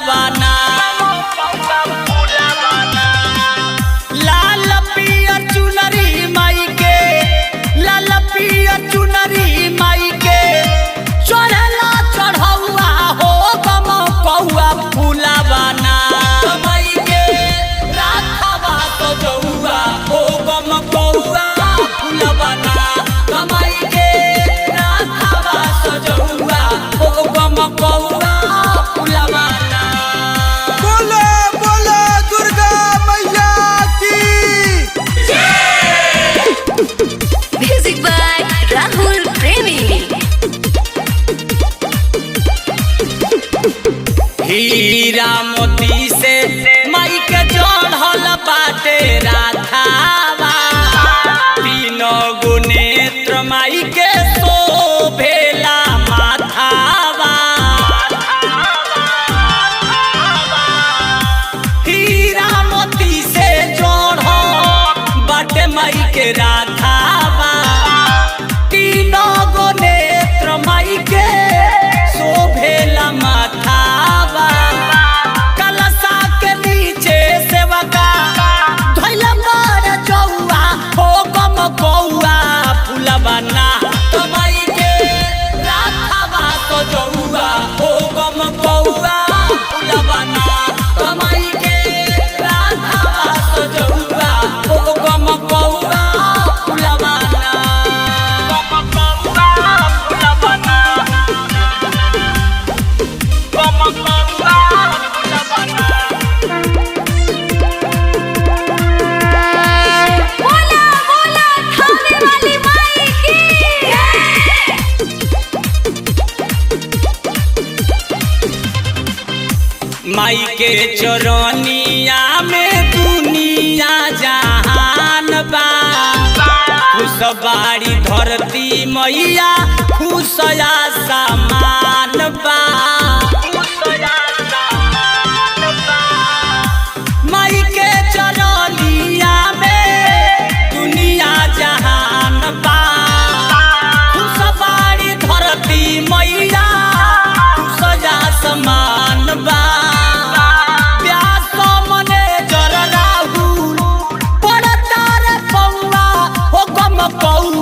फुलावाना लाल पियर चुनरी माई के लाल पियर चुनरी माई के चढ़ला चढ़ौआ हो गम कौआ फुलावाना माई के राखवा सजौआ हो गम कौआ फुलावाना माई के राखवा सजौआ हो गम कौआ फुलावाना। बोलो बोलो दुर्गा मैया की Music by Rahul Premi. हीरा मोती से माई के चढ़ल बाटे राधावा तीनों गो नेत्र माई के शोभेला माथावा हीरा मोती से चढ़ल बाटे माई के राधावा तीनों गो नेत्र माई के शोभेला माथावा कलशा के नीचे सेवका धइला मार चौआ हो गम कौआ फुलवाना तो माई के राखवा सजौआ हो गम कौआ फुलवाना तो माई के राखवा सजौआ हो गम कौआ फुलवाना गम कौआ फुलवाना गम कौआ फुलवाना। बोला बोला थाने वाली माई की माई के चरनिया में दुनिया जहान बा खुश बाड़ी धरती मैया खुश आसमान बा माई के चरनिया में दुनिया जहान बा खुश बाड़ी धरती मैया खुश आसमान बा व्यास मने जर राहुल पड़ता रे पौआ हो गम कौआ